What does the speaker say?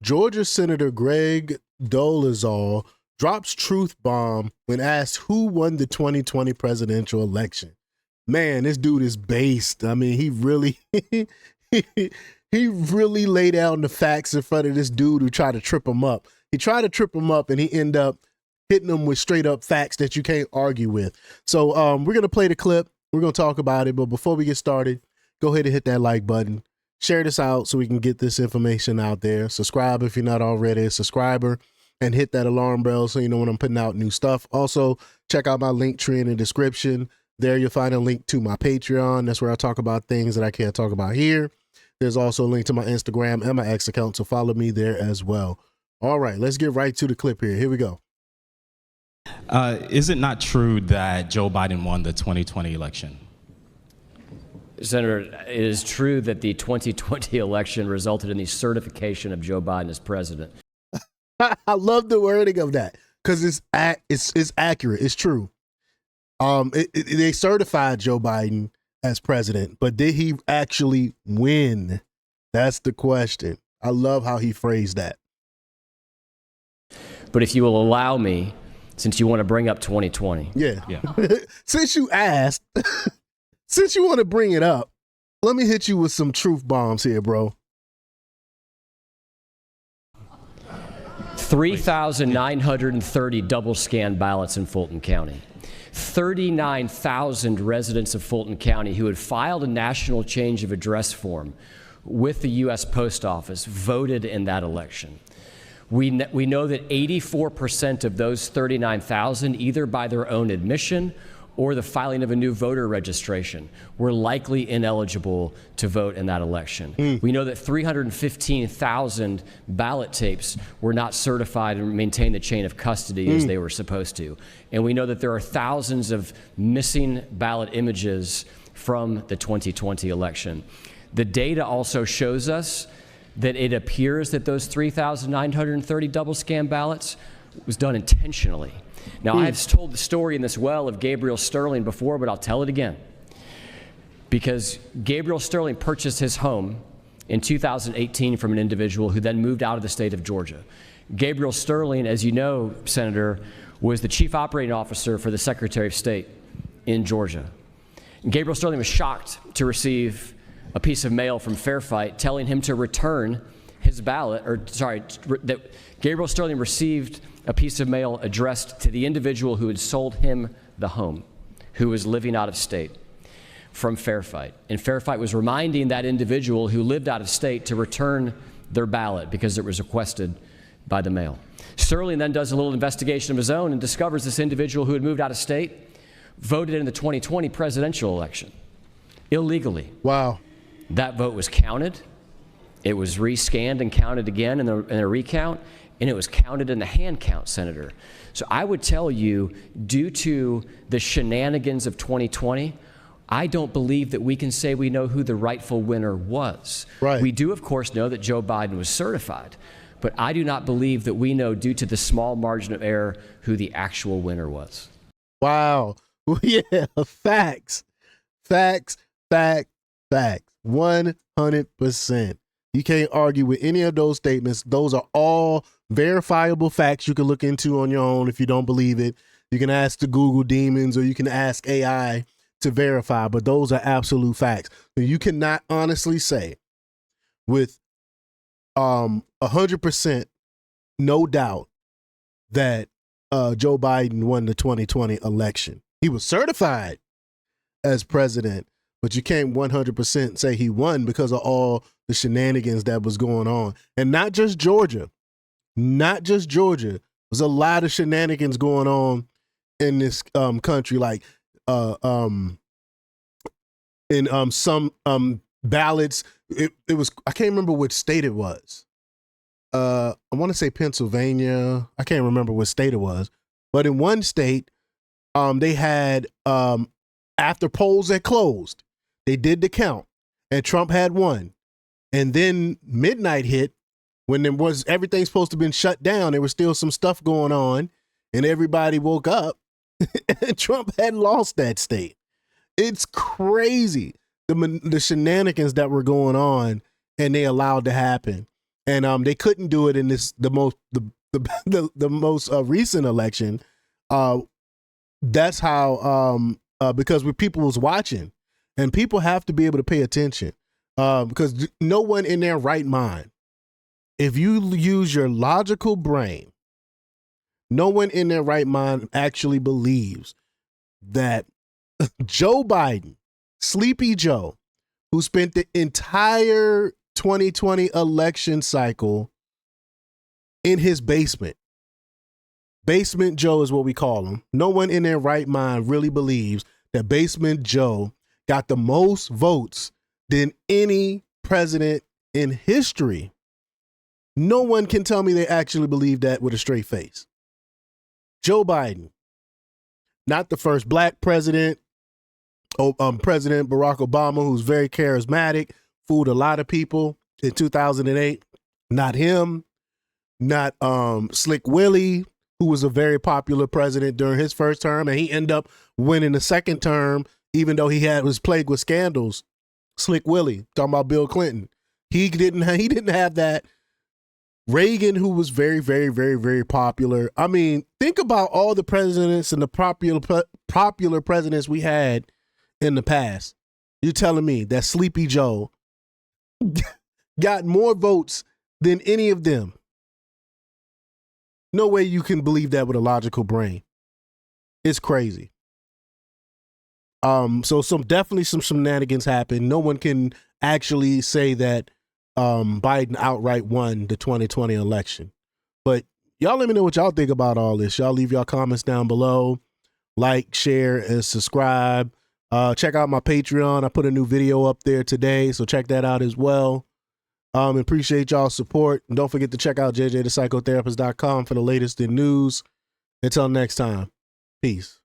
Georgia Senator Greg Dolezal drops truth bomb when asked who won the 2020 presidential election. Man, this dude is based. I mean, he really he really laid down the facts in front of this dude who tried to trip him up. He tried to trip him up and he ended up hitting him with straight up facts that you can't argue with. So we're going to play the clip. We're going to talk about it. But before we get started, go ahead and hit that like button. Share this out so we can get this information out there. Subscribe if you're not already a subscriber, and hit that alarm bell so you know when I'm putting out new stuff. Also, check out my link tree in the description. There you'll find a link to my Patreon. That's where I talk about things that I can't talk about here. There's also a link to my Instagram and my X account, so follow me there as well. All right, let's get right to the clip here. Here we go. Is it not true that Joe Biden won the 2020 election? Senator, it is true that the 2020 election resulted in the certification of Joe Biden as president. I love the wording of that because it's accurate. It's true. They certified Joe Biden as president, but did he actually win? That's the question. I love how he phrased that. But if you will allow me, since you want to bring up 2020. Yeah. Since you asked, since you want to bring it up, let me hit you with some truth bombs here, bro. 3,930 double scanned ballots in Fulton County. 39,000 residents of Fulton County who had filed a national change of address form with the U.S. Post Office voted in that election. We know that 84% of those 39,000, either by their own admission or the filing of a new voter registration, were likely ineligible to vote in that election. We know that 315,000 ballot tapes were not certified and maintained the chain of custody as they were supposed to. And we know that there are thousands of missing ballot images from the 2020 election. The data also shows us that it appears that those 3,930 double scan ballots was done intentionally. Now, I've told the story in this well of Gabriel Sterling before, but I'll tell it again. Because Gabriel Sterling purchased his home in 2018 from an individual who then moved out of the state of Georgia. Gabriel Sterling, as you know, Senator, was the chief operating officer for the Secretary of State in Georgia. And Gabriel Sterling was shocked to receive a piece of mail from Fairfight telling him to return his ballot, that Gabriel Sterling received a piece of mail addressed to the individual who had sold him the home, who was living out of state, from Fairfight. And Fairfight was reminding that individual who lived out of state to return their ballot because it was requested by the mail. Sterling then does a little investigation of his own and discovers this individual who had moved out of state voted in the 2020 presidential election illegally. Wow. That vote was counted. It was rescanned and counted again in a recount, and it was counted in the hand count, Senator. So I would tell you, due to the shenanigans of 2020, I don't believe that we can say we know who the rightful winner was. Right. We do, of course, know that Joe Biden was certified, but I do not believe that we know, due to the small margin of error, who the actual winner was. Wow. Yeah, facts. 100%. You can't argue with any of those statements. Those are all verifiable facts you can look into on your own if you don't believe it. You can ask the Google demons or you can ask AI to verify, but those are absolute facts. You cannot honestly say with 100% no doubt that Joe Biden won the 2020 election. He was certified as president, but you can't 100% say he won because of all the shenanigans that was going on. And not just Georgia. There's a lot of shenanigans going on in this country, like in some ballots. It was, I can't remember which state it was. I want to say Pennsylvania. I can't remember what state it was. But in one state, they had, after polls had closed, they did the count and Trump had won. And then midnight hit when there was everything supposed to have been shut down. There was still some stuff going on and everybody woke up and Trump had lost that state. It's crazy. The shenanigans that were going on and they allowed to happen. and they couldn't do it in the most recent election. That's how because people was watching, and people have to be able to pay attention because no one in their right mind, if you use your logical brain, no one in their right mind actually believes that Joe Biden, Sleepy Joe, who spent the entire 2020 election cycle in his basement. Basement Joe is what we call him. No one in their right mind really believes that Basement Joe got the most votes than any president in history. No one can tell me they actually believe that with a straight face. Joe Biden, not the first black president, President Barack Obama, who's very charismatic, fooled a lot of people in 2008. Not him, not Slick Willie, who was a very popular president during his first term, and he ended up winning the second term, even though was plagued with scandals. Slick Willie, talking about Bill Clinton, he didn't have that. Reagan, who was very, very, very, very popular. I mean, think about all the presidents and the popular presidents we had in the past. You're telling me that Sleepy Joe got more votes than any of them? No way you can believe that with a logical brain. It's crazy. So definitely some shenanigans happened. No one can actually say that Biden outright won the 2020 election. But y'all let me know what y'all think about all this. Y'all leave y'all comments down below. Like, share, and subscribe. Check out my Patreon. I put a new video up there today, so check that out as well. Appreciate y'all's support. And don't forget to check out jjthepsychotherapist.com for the latest in news. Until next time, peace.